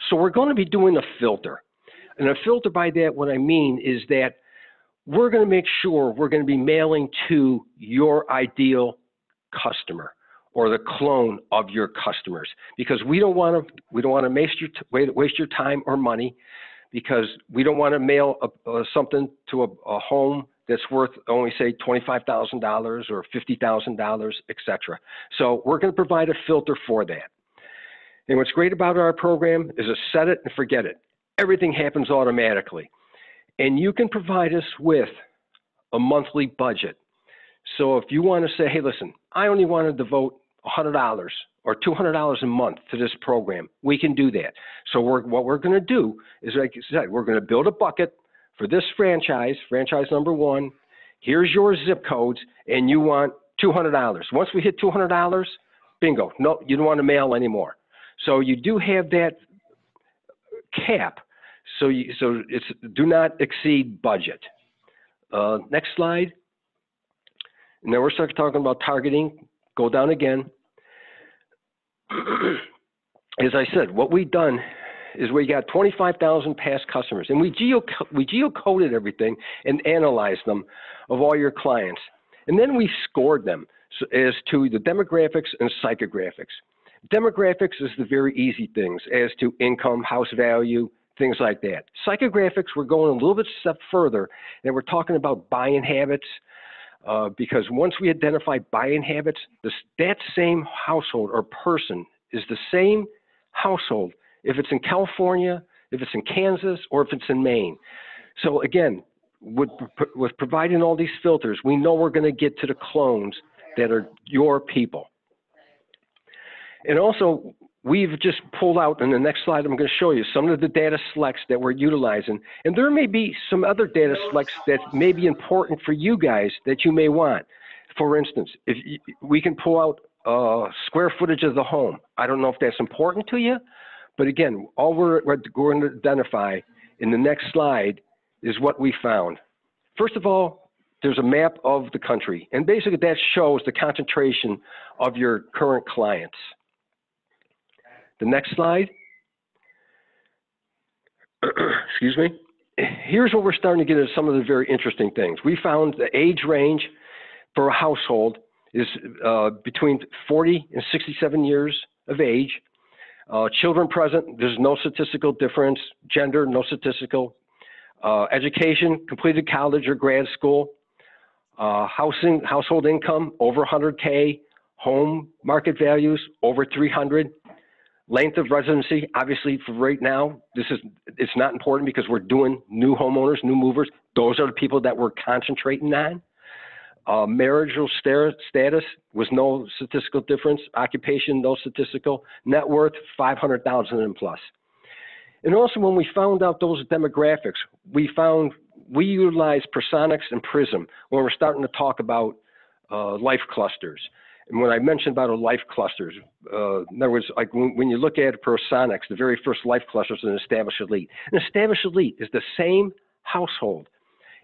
So we're going to be doing a filter. And a filter, by that, what I mean is that we're going to make sure we're going to be mailing to your ideal customer or the clone of your customers, because we don't want to waste your time or money, because we don't want to mail something to a home that's worth only, say, $25,000 or $50,000, etc. So we're going to provide a filter for that. And what's great about our program is a set it and forget it. Everything happens automatically. And you can provide us with a monthly budget. So if you want to say, hey, listen, I only want to devote $100 or $200 a month to this program, we can do that. So what we're going to do is, like I said, we're going to build a bucket for this franchise number 1. Here's your zip codes, and you want $200. Once we hit $200, bingo, no, you don't want to mail anymore. So you do have that cap. So it's do not exceed budget. Next slide. And then we're starting talking about targeting. Go down again. As I said, what we've done is we got 25,000 past customers, and we geocoded everything and analyzed them of all your clients. And then we scored them as to the demographics and psychographics. Demographics is the very easy things as to income, house value, things like that. Psychographics, we're going a little bit step further, and we're talking about buying habits, because once we identify buying habits, that same household or person is the same household, if it's in California, if it's in Kansas, or if it's in Maine. So again, with providing all these filters, we know we're going to get to the clones that are your people. And also, we've just pulled out, in the next slide, I'm going to show you some of the data selects that we're utilizing. And there may be some other data selects that may be important for you guys that you may want. For instance, if we can pull out square footage of the home. I don't know if that's important to you, but again, all we're going to identify in the next slide is what we found. First of all, there's a map of the country, and basically that shows the concentration of your current clients. The next slide. Excuse me. Here's where we're starting to get into some of the very interesting things. We found the age range for a household is between 40 and 67 years of age. Children present, there's no statistical difference. Gender, no statistical. Education, completed college or grad school. Household income, over 100K. Home market values, over 300. Length of residency, obviously for right now, it's not important because we're doing new homeowners, new movers. Those are the people that we're concentrating on. Marital status was no statistical difference. Occupation, no statistical. Net worth, 500,000 and plus. And also when we found out those demographics, we utilized Personix and Prism when we're starting to talk about life clusters. And when I mentioned about a life clusters, in other words, like when you look at Personix, the very first life cluster is an established elite. An established elite is the same household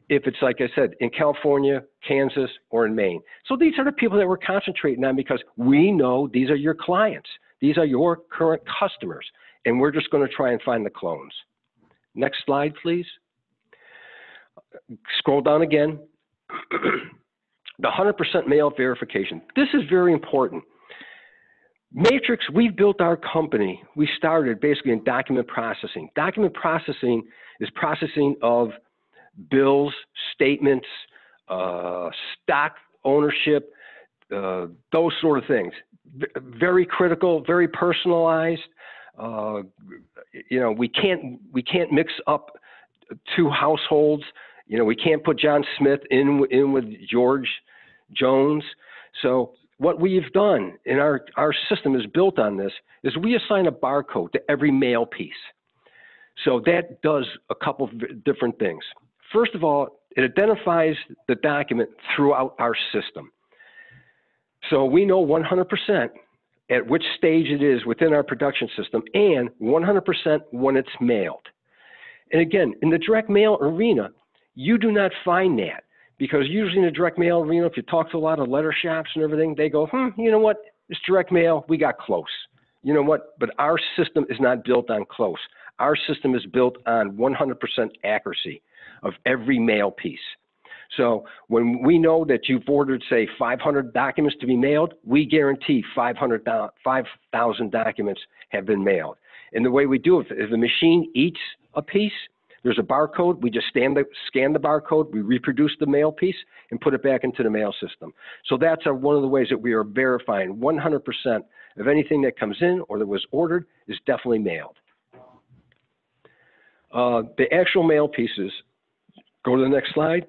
if it's, like I said, in California, Kansas, or in Maine. So these are the people that we're concentrating on because we know these are your clients. These are your current customers. And we're just going to try and find the clones. Next slide, please. Scroll down again. The 100% mail verification. This is very important. Matrix, we've built our company. We started basically in document processing. Document processing is processing of bills, statements, stock ownership, those sort of things. Very critical, very personalized. You know, we can't mix up two households. You know, we can't put John Smith in with George Jones. So what we've done, and our system is built on this, is we assign a barcode to every mail piece. So that does a couple of different things. First of all, it identifies the document throughout our system. So we know 100% at which stage it is within our production system and 100% when it's mailed. And again, in the direct mail arena, you do not find that because usually in the direct mail arena, if you talk to a lot of letter shops and everything, they go, you know what, it's direct mail, we got close. You know what, but our system is not built on close. Our system is built on 100% accuracy of every mail piece. So when we know that you've ordered, say, 500 documents to be mailed, we guarantee 5,000 documents have been mailed. And the way we do it, if the machine eats a piece, there's a barcode, we just scan the barcode, we reproduce the mail piece and put it back into the mail system. So that's one of the ways that we are verifying 100% of anything that comes in or that was ordered is definitely mailed. The actual mail pieces, go to the next slide.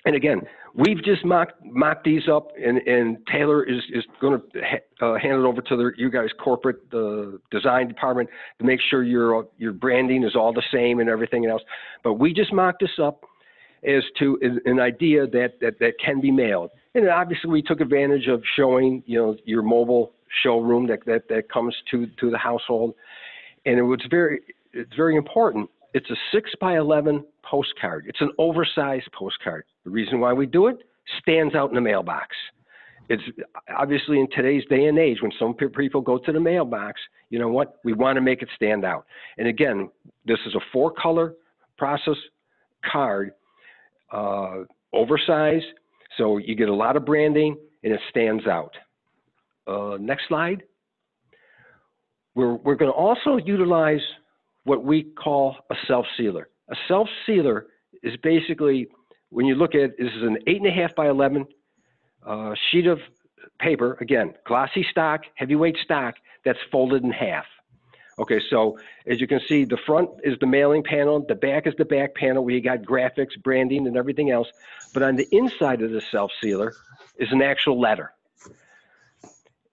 And again, we've just mocked these up, and Taylor is going to hand it over to you guys' corporate design department to make sure your branding is all the same and everything else. But we just mocked this up as to an idea that can be mailed. And obviously, we took advantage of showing your mobile showroom that comes to the household, and it's very important. It's a 6x11 postcard. It's an oversized postcard. The reason why we do it stands out in the mailbox. It's obviously in today's day and age when some people go to the mailbox, you know what? We want to make it stand out. And again, this is a 4-color process card, oversized, so you get a lot of branding and it stands out. Next slide. We're going to also utilize what we call a self-sealer. A self-sealer is basically, when you look at, this is an 8.5x11 sheet of paper, again, glossy stock, heavyweight stock, that's folded in half. Okay, so as you can see, the front is the mailing panel, the back is the back panel where you got graphics, branding, and everything else. But on the inside of the self-sealer is an actual letter.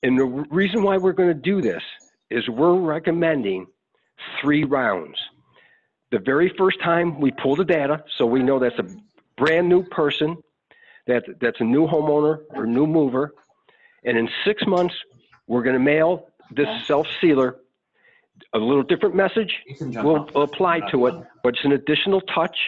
And the reason why we're going to do this is we're recommending 3 rounds. The very first time we pull the data, so we know that's a brand new person, that's a new homeowner or new mover, and in 6 months, we're going to mail this self-sealer. A little different message will apply to it, but it's an additional touch.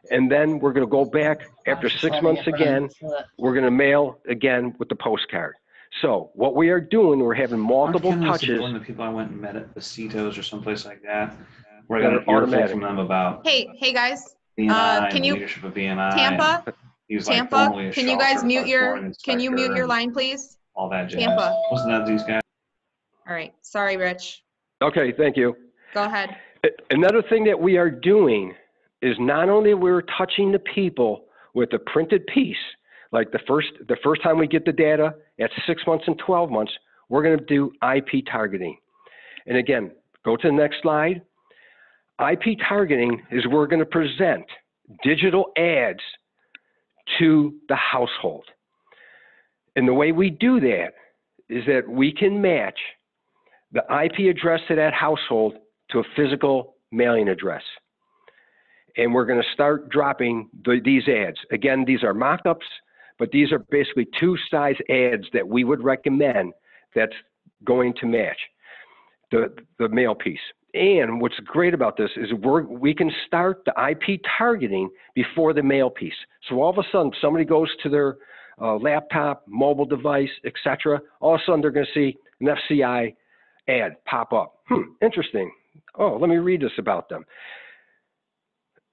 And then we're going to go back after 6 months again. We're going to mail again with the postcard. So what we are doing, we're having multiple touches. One of the people I went and met at Besitos or someplace like that, where I That got are an earful automatic. from them about Hey guys, BNI can and you, leadership of BNI. Tampa, and he was like Tampa, formerly a can you Shaw guys mute certified your, flooring can you mute inspector your and line, please? all that jazz. Tampa. Wasn't that these guys? All right, sorry, Rich. Okay, thank you. Go ahead. Another thing that we are doing is not only we're touching the people with a printed piece, like the first time we get the data at 6 months and 12 months, we're going to do IP targeting. And again, go to the next slide. IP targeting is we're going to present digital ads to the household. And the way we do that is that we can match the IP address to that household to a physical mailing address. And we're going to start dropping these ads. Again, these are mock-ups, but these are basically 2-size ads that we would recommend that's going to match the mail piece. And what's great about this is we can start the IP targeting before the mail piece. So all of a sudden, somebody goes to their laptop, mobile device, etc. All of a sudden, they're going to see an FCI ad pop up. Interesting. Oh, let me read this about them.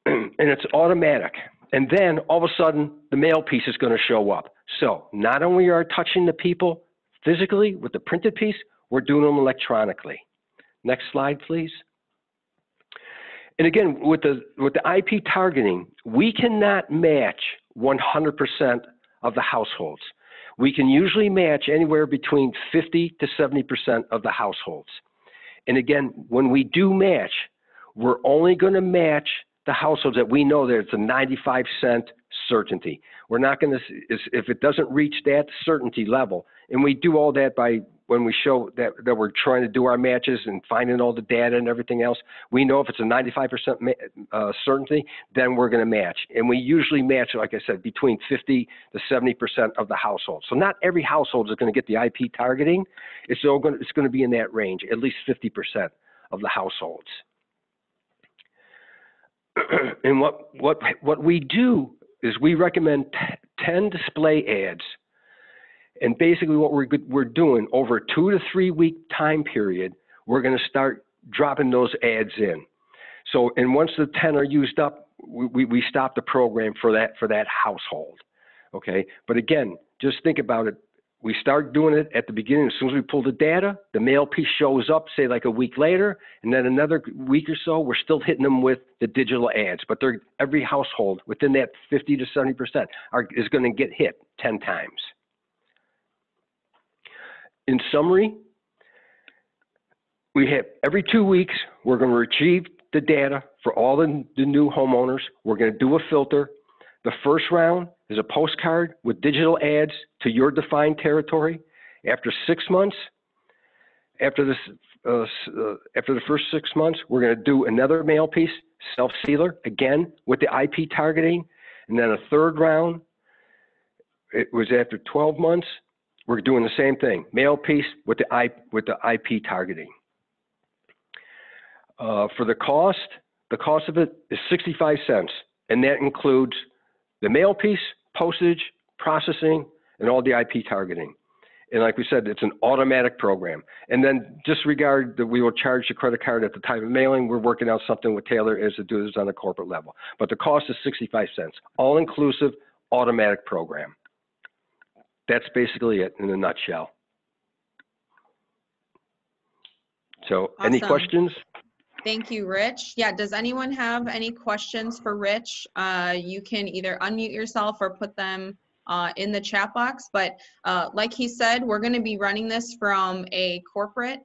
And it's automatic. And then all of a sudden, the mail piece is going to show up. So not only are we touching the people physically with the printed piece, we're doing them electronically. Next slide, please. And again, with the IP targeting, we cannot match 100% of the households. We can usually match anywhere between 50 to 70% of the households. And again, when we do match, we're only going to match the households that we know that it's a 95% certainty. We're not going to, if it doesn't reach that certainty level, and we do all that by when we show that we're trying to do our matches and finding all the data and everything else, we know if it's a 95% certainty, then we're going to match. And we usually match, like I said, between 50 to 70% of the households. So not every household is going to get the IP targeting. It's going to be in that range, at least 50% of the households. And what we do is we recommend 10 display ads. And basically what we're doing over a 2 to 3 week time period, we're going to start dropping those ads in. So, and once the 10 are used up, we stop the program for that household. Okay. But again, just think about it. We start doing it at the beginning. As soon as we pull the data, the mail piece shows up, say like a week later, and then another week or so, we're still hitting them with the digital ads. But every household within that 50 to 70% is going to get hit 10 times. In summary, we have every 2 weeks, we're going to retrieve the data for all the new homeowners. We're going to do a filter. The first round is a postcard with digital ads to your defined territory. After 6 months, after the first 6 months, we're going to do another mail piece, self-sealer, again with the IP targeting. And then a third round, it was after 12 months, we're doing the same thing, mail piece with the IP targeting. For the cost of it is 65 cents, and that includes the mail piece, postage, processing, and all the IP targeting. And like we said, it's an automatic program. And then disregard that we will charge the credit card at the time of mailing. We're working out something with Taylor as to do this on a corporate level. But the cost is 65 cents, all-inclusive, automatic program. That's basically it in a nutshell. So Awesome. Any questions? Thank you, Rich. Yeah, does anyone have any questions for Rich? You can either unmute yourself or put them in the chat box. But like he said, we're going to be running this from a corporate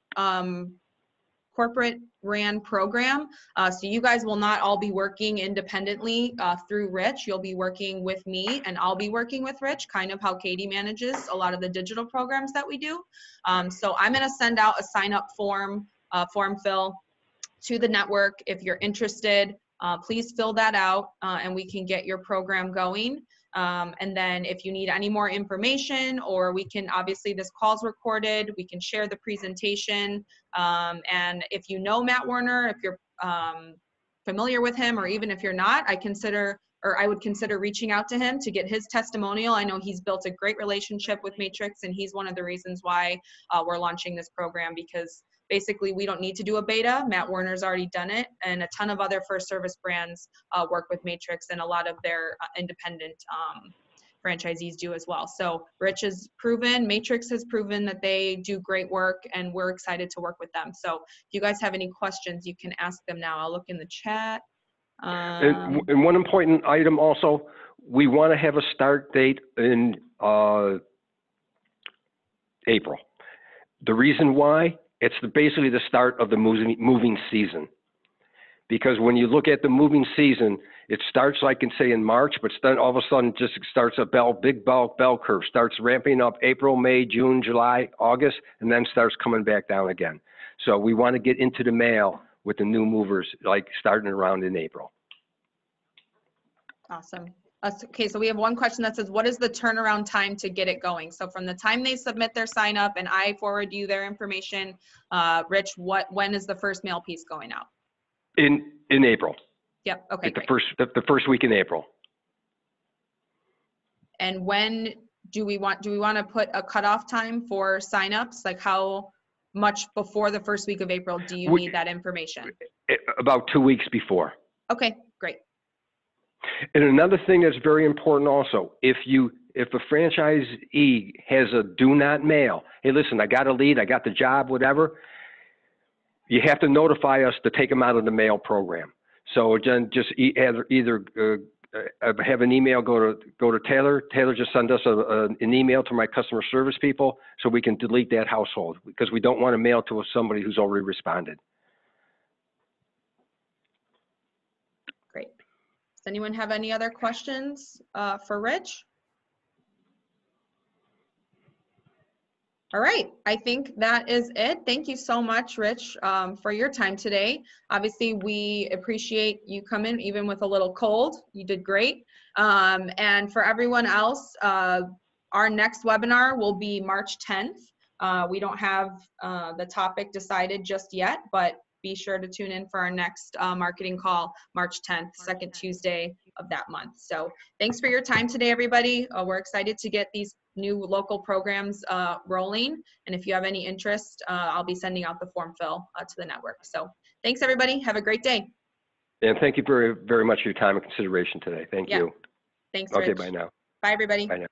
ran program. So you guys will not all be working independently through Rich. You'll be working with me, and I'll be working with Rich, kind of how Katie manages a lot of the digital programs that we do. So I'm going to send out a sign up form fill to the network. If you're interested, please fill that out and we can get your program going. And then if you need any more information, or we can, obviously this call's recorded, we can share the presentation. And if you know Matt Werner, if you're familiar with him, or even if you're not, I would consider reaching out to him to get his testimonial. I know he's built a great relationship with Matrix, and he's one of the reasons why we're launching this program, because basically we don't need to do a beta. Matt Werner's already done it, and a ton of other first service brands work with Matrix, and a lot of their independent franchisees do as well. So Rich has proven, Matrix has proven that they do great work, and we're excited to work with them. So if you guys have any questions, you can ask them now. I'll look in the chat. And one important item also, we want to have a start date in April. The reason why, it's basically the start of the moving season. Because when you look at the moving season, it starts, like in say in March, but then all of a sudden just starts a big bell curve, starts ramping up April, May, June, July, August, and then starts coming back down again. So we want to get into the mail with the new movers, like starting around in April. Awesome. Okay, so we have one question that says, what is the turnaround time to get it going? So from the time they submit their sign up and I forward you their information, Rich, when is the first mail piece going out? In April. Yep. Okay. The first week in April. And when do we want to put a cutoff time for signups? Like how much before the first week of April do you need that information? About 2 weeks before. Okay, great. And another thing that's very important also, if a franchisee has a do not mail, hey, listen, I got a lead, I got the job, whatever, you have to notify us to take them out of the mail program. So then just either have an email go to Taylor. Taylor just send us an email to my customer service people so we can delete that household, because we don't want to mail to somebody who's already responded. Great. Does anyone have any other questions for Rich? All right, I think that is it. Thank you so much, Rich, for your time today. Obviously, we appreciate you coming, even with a little cold. You did great. And for everyone else, our next webinar will be March 10th. We don't have the topic decided just yet, but be sure to tune in for our next marketing call, March 10th, second Tuesday of that month. So thanks for your time today, everybody. We're excited to get these new local programs rolling. And if you have any interest, I'll be sending out the form fill to the network. So thanks, everybody. Have a great day. And thank you very, very much for your time and consideration today. Thank you. Thanks, Okay, Rich. bye now. Bye, everybody. Bye now.